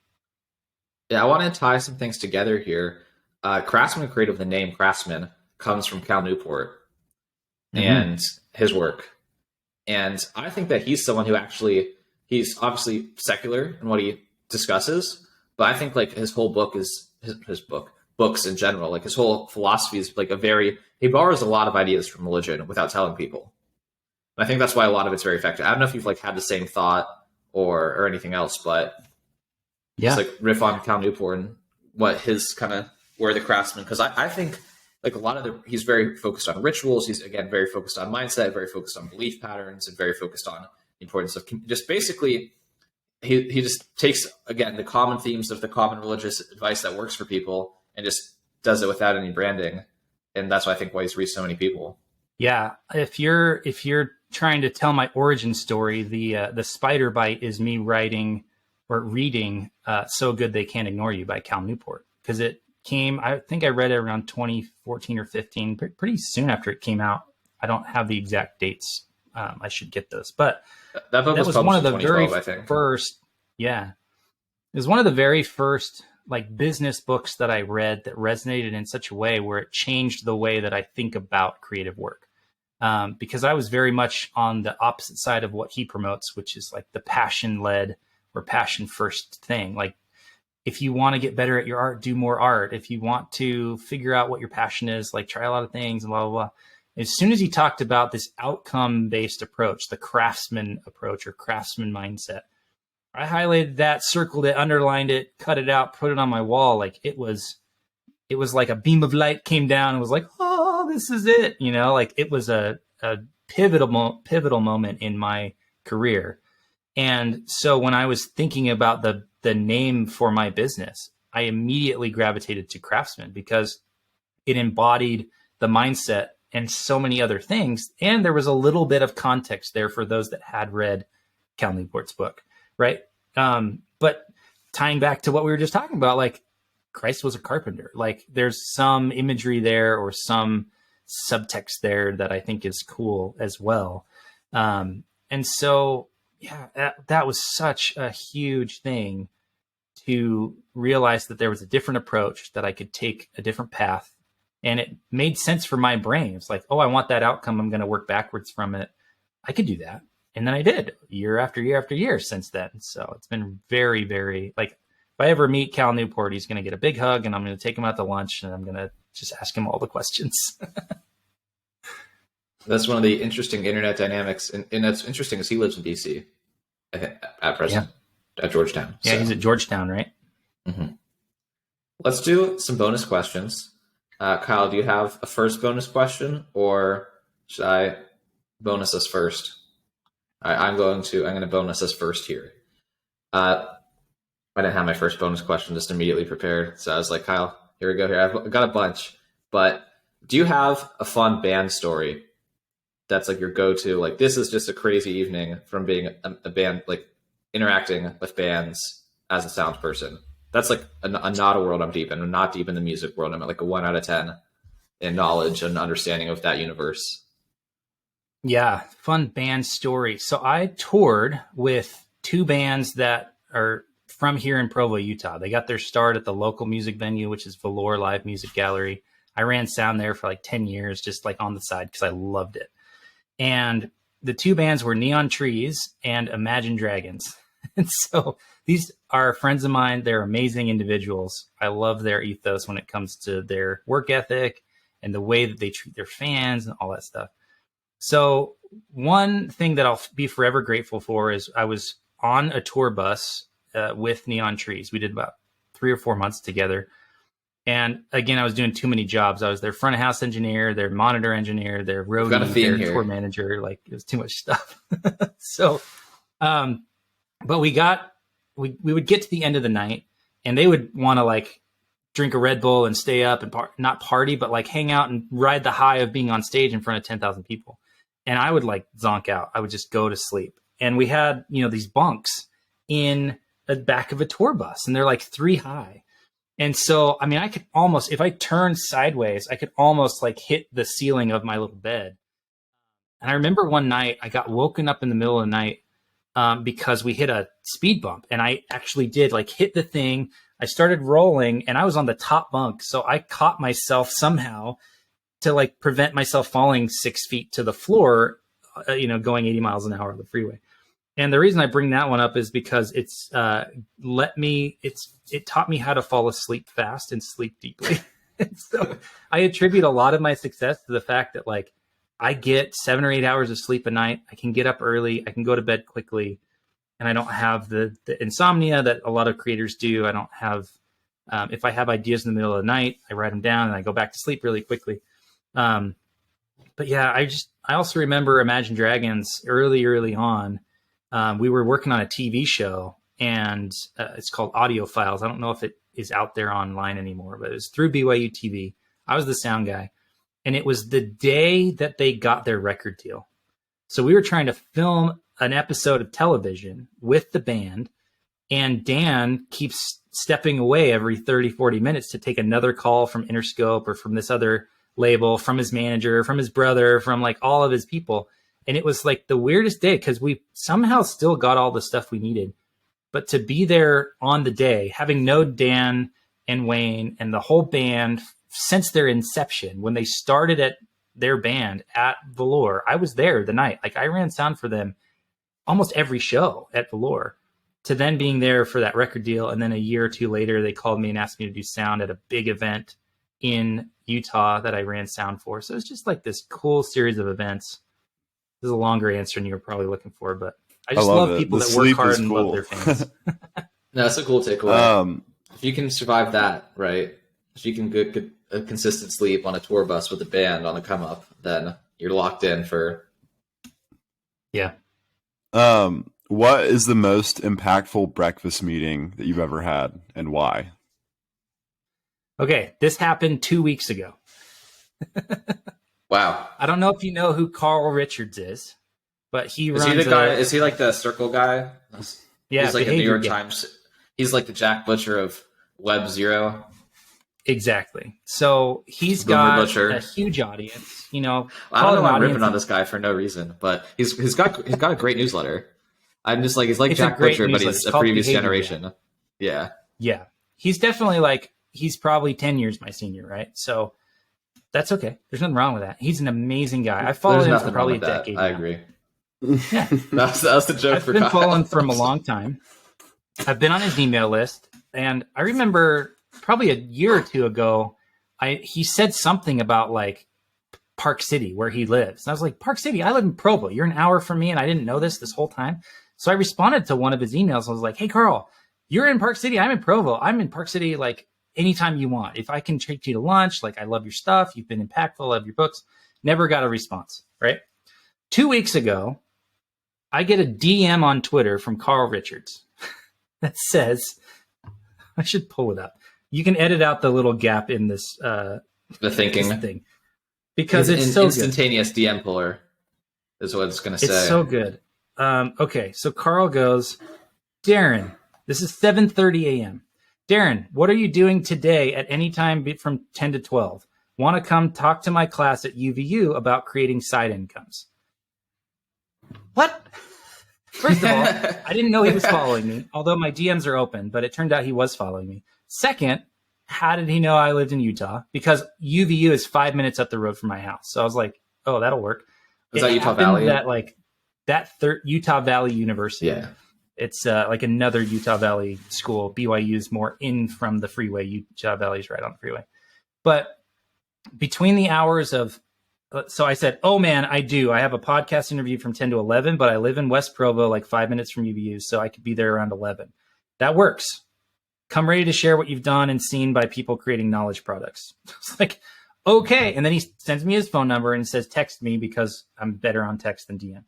Yeah, I want to tie some things together here. Craftsman Creative, the name Craftsman, comes from Cal Newport and his work. And I think that he's someone who he's obviously secular in what he discusses, but I think like his whole book is books in general, like his whole philosophy is like he borrows a lot of ideas from religion without telling people. And I think that's why a lot of it's very effective. I don't know if you've like had the same thought or anything else, but yeah, it's like riff on Cal Newport and what his kind of where the Craftsman, because I think like a lot of he's very focused on rituals. He's again very focused on mindset, very focused on belief patterns, and very focused on the importance of just basically he just takes again the common themes of the common religious advice that works for people and just does it without any branding. And that's why I think why he's reached so many people. Yeah, if you're trying to tell my origin story, the spider bite is me writing or reading "So Good They Can't Ignore You" by Cal Newport, because it came. I think I read it around 2014 or 15, pretty soon after it came out. I don't have the exact dates. I should get those, but that book was one of the very I first. Yeah, it was one of the very first like business books that I read that resonated in such a way where it changed the way that I think about creative work. Because I was very much on the opposite side of what he promotes, which is like the passion-led or passion-first thing. Like, if you want to get better at your art, do more art. If you want to figure out what your passion is, like try a lot of things and blah, blah, blah. As soon as he talked about this outcome-based approach, the craftsman approach or craftsman mindset, I highlighted that, circled it, underlined it, cut it out, put it on my wall. Like it was like a beam of light came down and was like, oh, this is it. Like it was a pivotal moment in my career. And so when I was thinking about the name for my business, I immediately gravitated to Craftsman because it embodied the mindset and so many other things. And there was a little bit of context there for those that had read Cal Newport's book, right? But tying back to what we were just talking about, like Christ was a carpenter. Like there's some imagery there or some subtext there that I think is cool as well. And so, yeah, that was such a huge thing to realize that there was a different approach, that I could take a different path. And it made sense for my brain. It's like, oh, I want that outcome. I'm going to work backwards from it. I could do that. And then I did year after year after year since then. So it's been very, very like, if I ever meet Cal Newport, he's going to get a big hug and I'm going to take him out to lunch and I'm going to just ask him all the questions. That's one of the interesting internet dynamics. And that's interesting because he lives in DC, I think, at present, at Georgetown. Yeah, he's at Georgetown, right? Mm-hmm. Let's do some bonus questions. Kyle, do you have a first bonus question or should I bonus us first? I'm going to bonus us first here. I didn't have my first bonus question just immediately prepared. So I was like, Kyle, here we go here. I've got a bunch, but do you have a fun band story that's like your go-to? Like this is just a crazy evening from being a band, like interacting with bands as a sound person. That's like not a world I'm deep in. I'm not deep in the music world. I'm at like a 1 out of 10 in knowledge and understanding of that universe. Yeah, fun band story. So I toured with 2 bands that are from here in Provo, Utah. They got their start at the local music venue, which is Velour Live Music Gallery. I ran sound there for like 10 years, just like on the side because I loved it. And the 2 bands were Neon Trees and Imagine Dragons. And so these are friends of mine. They're amazing individuals. I love their ethos when it comes to their work ethic and the way that they treat their fans and all that stuff. So one thing that I'll be forever grateful for is I was on a tour bus with Neon Trees. We did about 3 or 4 months together. And again, I was doing too many jobs. I was their front of house engineer, their monitor engineer, their roadie, their tour manager. Like, it was too much stuff. So, but we would get to the end of the night, and they would want to like drink a Red Bull and stay up and not party, but like hang out and ride the high of being on stage in front of 10,000 people. And I would like zonk out. I would just go to sleep. And we had, these bunks in the back of a tour bus, and they're like 3 high. And so, I mean, I could almost, if I turned sideways, I could almost like hit the ceiling of my little bed. And I remember one night I got woken up in the middle of the night because we hit a speed bump, and I actually did like hit the thing. I started rolling, and I was on the top bunk. So I caught myself somehow to like prevent myself falling 6 feet to the floor, going 80 miles an hour on the freeway. And the reason I bring that one up is because it taught me how to fall asleep fast and sleep deeply. And so I attribute a lot of my success to the fact that like I get 7 or 8 hours of sleep a night. I can get up early. I can go to bed quickly, and I don't have the insomnia that a lot of creators do. I don't have, if I have ideas in the middle of the night, I write them down and I go back to sleep really quickly. But yeah, I also remember Imagine Dragons early on. We were working on a TV show, and it's called Audio Files. I don't know if it is out there online anymore, but it was through BYU TV. I was the sound guy, and it was the day that they got their record deal. So we were trying to film an episode of television with the band, and Dan keeps stepping away every 30, 40 minutes to take another call from Interscope or from this other label, from his manager, from his brother, from like all of his people. And it was like the weirdest day because we somehow still got all the stuff we needed. But to be there on the day, having known Dan and Wayne and the whole band since their inception, when they started at their band at Velour, I was there the night. Like I ran sound for them almost every show at Velour, to then being there for that record deal. And then a year or two later, they called me and asked me to do sound at a big event in Utah that I ran sound for. So it's just like this cool series of events. This is a longer answer than you were probably looking for, but I just love people that work hard and love their fans. No, that's a cool takeaway. If you can survive that, right? If you can get a consistent sleep on a tour bus with a band on the come up, then you're locked in for. Yeah. What is the most impactful breakfast meeting that you've ever had, and why? Okay, this happened 2 weeks ago. Wow. I don't know if you know who Carl Richards is, but he runs. Is he the guy? Is he like the circle guy? Yeah, he's like a New York Times. He's like the Jack Butcher of Web Zero. Exactly. So he's got a huge audience. I don't know why I'm ripping on this guy for no reason, but he's got a great newsletter. I'm just like, he's like Jack Butcher, but he's a previous generation. Yeah. Yeah. He's definitely he's probably 10 years my senior, right? So that's okay. There's nothing wrong with that. He's an amazing guy. I followed him for probably a decade. I agree. Yeah. that was the joke. I've been following for him a long time. I've been on his email list, and I remember probably a year or two ago, he said something about like Park City, where he lives. And I was like, Park City? I live in Provo. You're an hour from me, and I didn't know this whole time. So I responded to one of his emails. I was like, hey, Carl, you're in Park City. I'm in Provo. I'm in Park City like anytime you want. If I can treat you to lunch, like I love your stuff. You've been impactful. I love your books. Never got a response, right? 2 weeks ago, I get a DM on Twitter from Carl Richards that says, I should pull it up. You can edit out the little gap in this the thinking thing, because it's so instantaneous good. DM puller is what it's going to say. It's so good. Okay, so Carl goes, Daren, this is 7:30 a.m. Daren, what are you doing today at any time from 10 to 12? Want to come talk to my class at UVU about creating side incomes? What? First of all, I didn't know he was following me, although my DMs are open, but it turned out he was following me. Second, how did he know I lived in Utah? Because UVU is 5 minutes up the road from my house. So I was like, oh, that'll work. Is that Utah Valley? Utah Valley University. Yeah. It's like another Utah Valley school. BYU is more in from the freeway. Utah Valley is right on the freeway. But between the hours of, so I said, oh man, I do. I have a podcast interview from 10 to 11, but I live in West Provo, like 5 minutes from UVU. So I could be there around 11. That works. come ready to share what you've done and seen by people creating knowledge products. It's like, okay. And then he sends me his phone number and says, text me because I'm better on text than DM.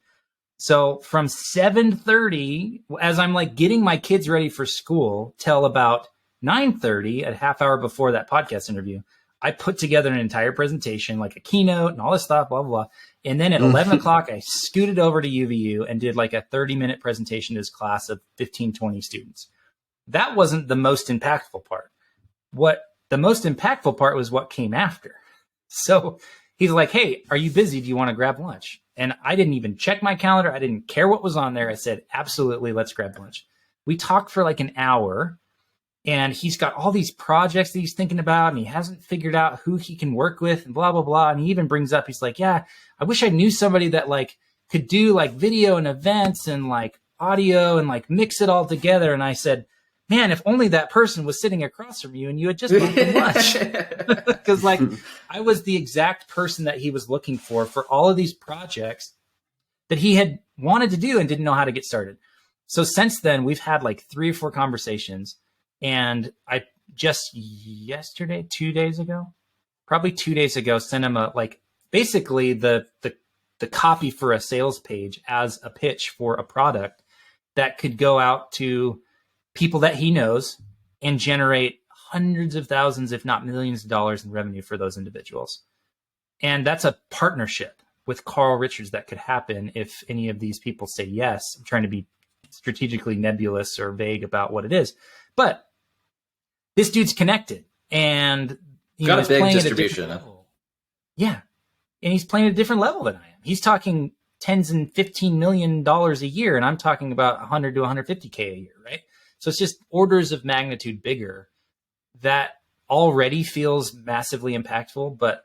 So from 7:30, as I'm like getting my kids ready for school, till about 9:30, a half hour before that podcast interview, I put together an entire presentation, like a keynote and all this stuff, blah, blah, blah. And then at 11 o'clock, I scooted over to UVU and did like a 30-minute presentation to his class of 15, 20 students. That wasn't the most impactful part. What the most impactful part was what came after. So he's like, hey, are you busy? Do you want to grab lunch? And I didn't even check my calendar. I didn't care what was on there. I said, absolutely, let's grab lunch. We talked for like an hour, and he's got all these projects that he's thinking about, and he hasn't figured out who he can work with and blah, blah, blah. And he even brings up, he's like, yeah, I wish I knew somebody that like could do like video and events and like audio and like mix it all together. And I said, man, if only that person was sitting across from you and you had just bought them lunch. Because like I was the exact person that he was looking for all of these projects that he had wanted to do and didn't know how to get started. So since then, we've had like 3 or 4 conversations. And I just yesterday, 2 days ago, probably 2 days ago, sent him a like basically the copy for a sales page as a pitch for a product that could go out to people that he knows and generate hundreds of thousands, if not millions of dollars in revenue for those individuals. And that's a partnership with Carl Richards that could happen if any of these people say yes. I'm trying to be strategically nebulous or vague about what it is. But this dude's connected, and he's got a big distribution. Yeah. And he's playing at a different level than I am. He's talking tens and $15 million a year, and I'm talking about 100 to 150K a year, right? So it's just orders of magnitude bigger. That already feels massively impactful, but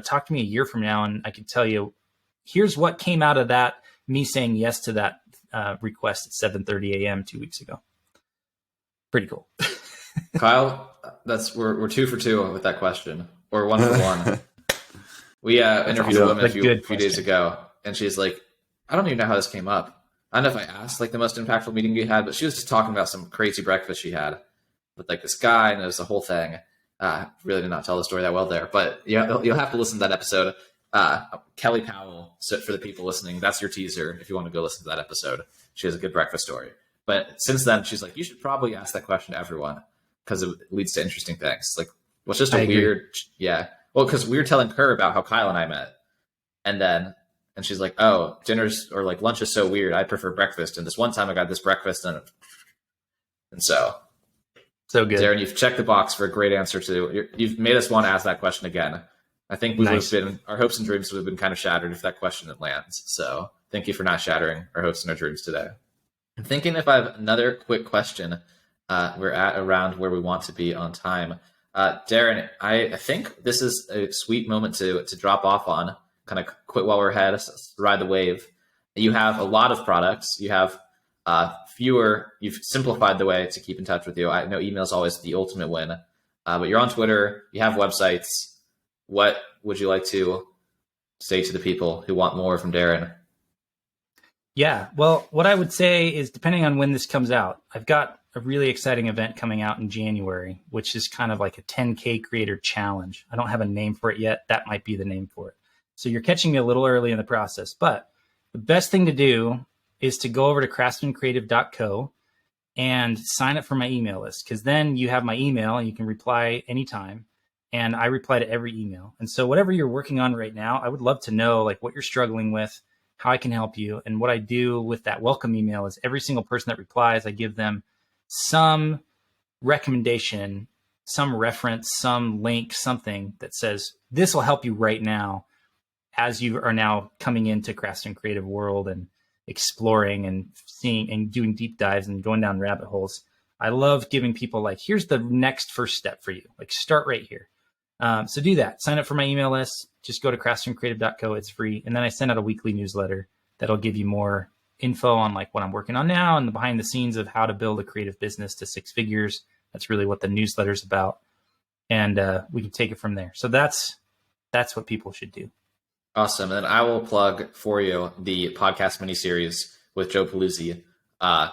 talk to me a year from now and I can tell you, here's what came out of that, me saying yes to that request at 7:30 a.m. 2 weeks ago. Pretty cool. Kyle, we're 2 for 2 with that question, or 1 for 1. We interviewed a woman a few days ago, and she's like, I don't even know how this came up. I don't know if I asked like the most impactful meeting you had, but she was just talking about some crazy breakfast she had with like this guy, and it was a whole thing. Really did not tell the story that well there, but you'll have to listen to that episode. Kelly Powell, so for the people listening, that's your teaser if you want to go listen to that episode. She has a good breakfast story. But since then, she's like, you should probably ask that question to everyone because it leads to interesting things. Like, well, it's just a weird, yeah. Well, because we were telling her about how Kyle and I met, and she's like, oh, dinners or like lunch is so weird. I prefer breakfast. And this one time I got this breakfast and so good. Daren, you've checked the box for a great answer you've made us want to ask that question again. I think we would have been, our hopes and dreams would have been kind of shattered if that question lands. So thank you for not shattering our hopes and our dreams today. I'm thinking if I have another quick question, we're at around where we want to be on time. Daren, I think this is a sweet moment to drop off on, kind of quit while we're ahead, ride the wave. You have a lot of products. You have you've simplified the way to keep in touch with you. I know email is always the ultimate win, but you're on Twitter, you have websites. What would you like to say to the people who want more from Daren? Yeah, well, what I would say is depending on when this comes out, I've got a really exciting event coming out in January, which is kind of like a 10K creator challenge. I don't have a name for it yet. That might be the name for it. So you're catching me a little early in the process, but the best thing to do is to go over to craftsmancreative.co and sign up for my email list, because then you have my email and you can reply anytime. And I reply to every email. And so whatever you're working on right now, I would love to know like what you're struggling with, how I can help you. And what I do with that welcome email is every single person that replies, I give them some recommendation, some reference, some link, something that says, this will help you right now as you are now coming into Craftsman Creative world and exploring and seeing and doing deep dives and going down rabbit holes. I love giving people like, here's the next first step for you. Like start right here. So do that. Sign up for my email list. Just go to craftsmancreative.co. It's free. And then I send out a weekly newsletter that'll give you more info on like what I'm working on now and the behind the scenes of how to build a creative business to 6 figures. That's really what the newsletter's about. And we can take it from there. So that's what people should do. Awesome. And I will plug for you the podcast miniseries with Joe Paluzzi. I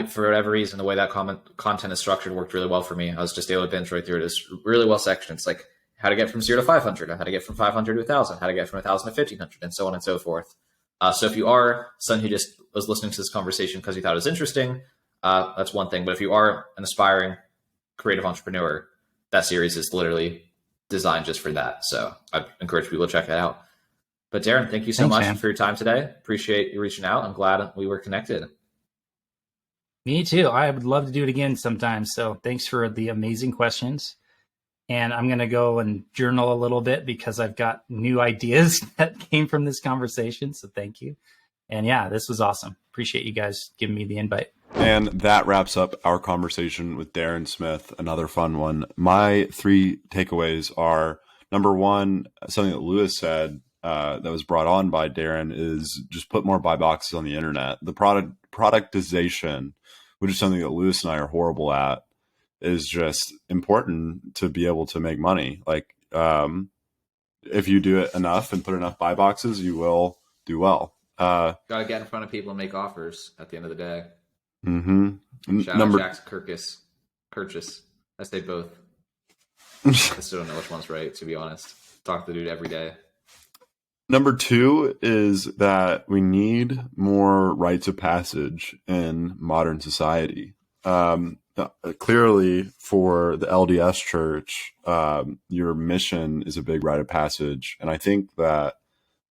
for whatever reason, the way that content is structured worked really well for me. I was just able to binge right through it. It's really well sectioned. It's like how to get from 0 to 500, how to get from 500 to 1,000, how to get from 1,000 to 1,500, and so on and so forth. So if you are someone who just was listening to this conversation because you thought it was interesting, that's one thing. But if you are an aspiring creative entrepreneur, that series is literally designed just for that. So I encourage people to check that out. But Daren, thank you so much for your time today. Appreciate you reaching out. I'm glad we were connected. Me too. I would love to do it again sometime. So thanks for the amazing questions. And I'm going to go and journal a little bit because I've got new ideas that came from this conversation. So thank you. And yeah, this was awesome. Appreciate you guys giving me the invite. And that wraps up our conversation with Daren Smith, another fun one. My 3 takeaways are, number one, something that Lewis said that was brought on by Daren, is just put more buy boxes on the internet. The productization, which is something that Lewis and I are horrible at, is just important to be able to make money. Like, if you do it enough and put enough buy boxes, you will do well. Got to get in front of people and make offers at the end of the day. Mm-hmm. Shout out Jack's Kirchis. I say both. I still don't know which one's right, to be honest. Talk to the dude every day. Number 2 is that we need more rites of passage in modern society. Clearly, for the LDS Church, your mission is a big rite of passage. And I think that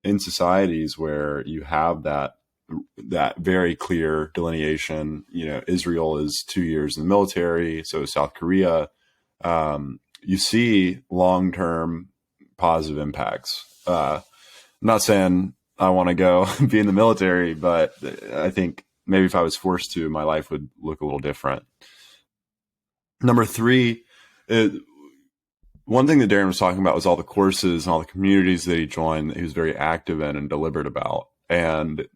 in societies where you have that very clear delineation, Israel is 2 years in the military, so is South Korea, you see long-term positive impacts. I'm not saying I want to go be in the military, but I think maybe if I was forced to, my life would look a little different. Number 3, one thing that Daren was talking about was all the courses and all the communities that he joined, that he was very active in and deliberate about. And,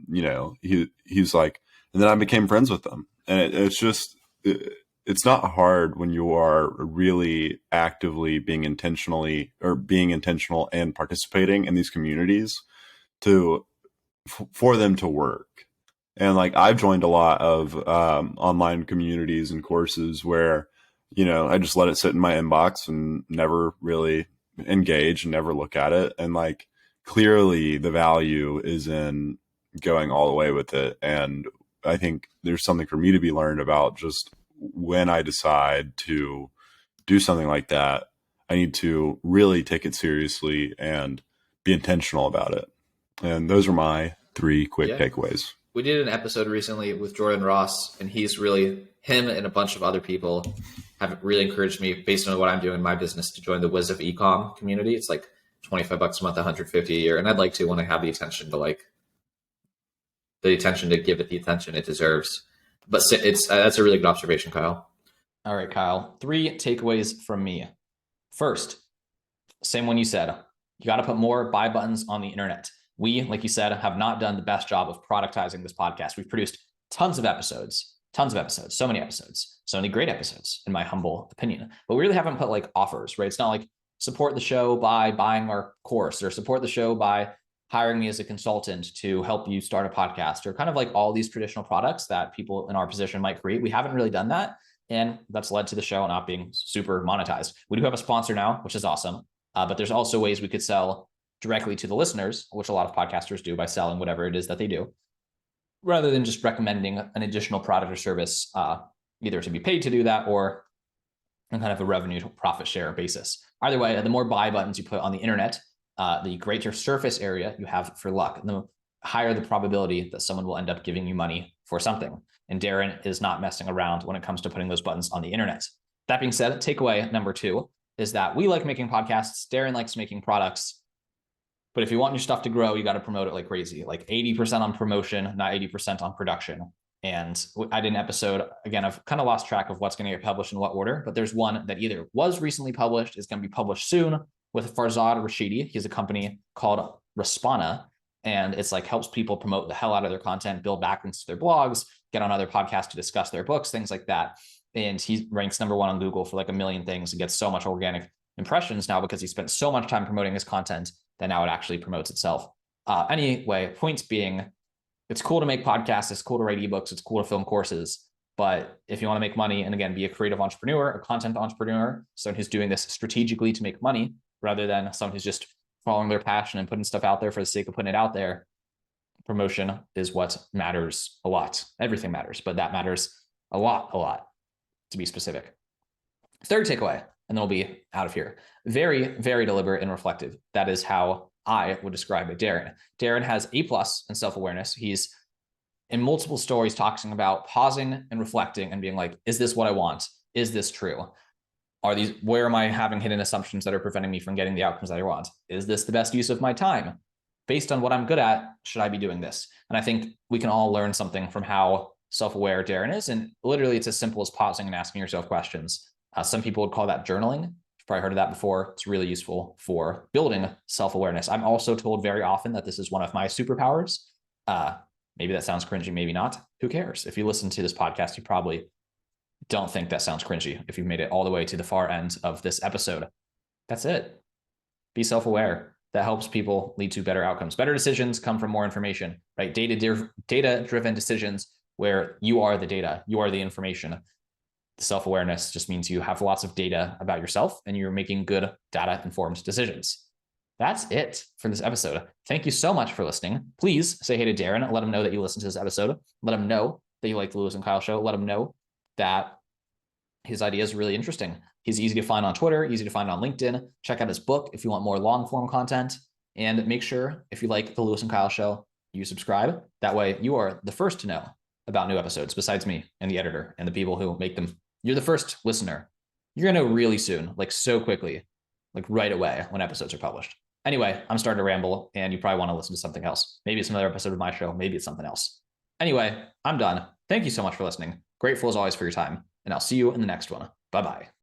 he's like, and then I became friends with them. And it's not hard when you are really actively being intentional and participating in these communities for them to work. And like, I've joined a lot of online communities and courses where, I just let it sit in my inbox and never really engage and never look at it. And like, clearly the value is in going all the way with it. And I think there's something for me to be learned about just when I decide to do something like that, I need to really take it seriously and be intentional about it. And those are my 3 quick takeaways. We did an episode recently with Jordan Ross, and him and a bunch of other people have really encouraged me, based on what I'm doing in my business, to join the Wiz of Ecom community. It's like $25 a month, $150 a year. And I'd like to, when I have the attention to give it the attention it deserves. But that's a really good observation, Kyle. All right, Kyle. 3 takeaways from me. First, same one you said. You got to put more buy buttons on the internet. We, like you said, have not done the best job of productizing this podcast. We've produced tons of episodes, so many episodes, so many great episodes, in my humble opinion. But we really haven't put like offers, right? It's not like support the show by buying our course, or support the show by hiring me as a consultant to help you start a podcast, or kind of like all these traditional products that people in our position might create. We haven't really done that. And that's led to the show not being super monetized. We do have a sponsor now, which is awesome. But there's also ways we could sell directly to the listeners, which a lot of podcasters do by selling whatever it is that they do, rather than just recommending an additional product or service, either to be paid to do that or on kind of a revenue profit share basis. Either way, the more buy buttons you put on the internet, the greater surface area you have for luck, and the higher the probability that someone will end up giving you money for something. And Daren is not messing around when it comes to putting those buttons on the internet. That being said, takeaway number 2 is that we like making podcasts. Daren likes making products. But if you want your stuff to grow, you got to promote it like crazy, like 80% on promotion, not 80% on production. And I did an episode, again, I've kind of lost track of what's going to get published in what order, but there's one that either was recently published, is going to be published soon, with Farzad Rashidi. He has a company called Respana, and it's like helps people promote the hell out of their content, build backlinks to their blogs, get on other podcasts to discuss their books, things like that. And he ranks number 1 on Google for like 1 million things and gets so much organic impressions now because he spent so much time promoting his content that now it actually promotes itself. Anyway, points being, it's cool to make podcasts, it's cool to write ebooks, it's cool to film courses, But if you want to make money, and again, be a creative entrepreneur, a content entrepreneur, someone who's doing this strategically to make money rather than someone who's just following their passion and putting stuff out there for the sake of putting it out there, promotion is what matters a lot. Everything matters, but that matters a lot, to be specific. Third takeaway, and then we'll be out of here. Very, very deliberate and reflective. That is how I would describe it. Daren has A+ in self-awareness. He's in multiple stories talking about pausing and reflecting and being like, is this what I want? Is this true? Where am I having hidden assumptions that are preventing me from getting the outcomes that I want? Is this the best use of my time? Based on what I'm good at, should I be doing this? And I think we can all learn something from how self-aware Daren is. And literally, it's as simple as pausing and asking yourself questions. Some people would call that journaling. You've probably heard of that before. It's really useful for building self-awareness. I'm also told very often that this is one of my superpowers. Maybe that sounds cringy, maybe not. Who cares? If you listen to this podcast, you probably don't think that sounds cringy. If you've made it all the way to the far end of this episode, that's it. Be self-aware. That helps people lead to better outcomes. Better decisions come from more information, right? Data-driven decisions where you are the data, you are the information. Self-awareness just means you have lots of data about yourself and you're making good data-informed decisions. That's it for this episode. Thank you so much for listening. Please say hey to Daren. Let him know that you listened to this episode. Let him know that you like the Lewis and Kyle show. Let him know that his idea is really interesting. He's easy to find on Twitter, easy to find on LinkedIn. Check out his book if you want more long form content. And make sure, if you like the Lewis and Kyle show, you subscribe. That way you are the first to know about new episodes besides me and the editor and the people who make them. You're the first listener. You're going to know really soon, like so quickly, like right away when episodes are published. Anyway, I'm starting to ramble and you probably want to listen to something else. Maybe it's another episode of my show. Maybe it's something else. Anyway, I'm done. Thank you so much for listening. Grateful as always for your time. And I'll see you in the next one. Bye-bye.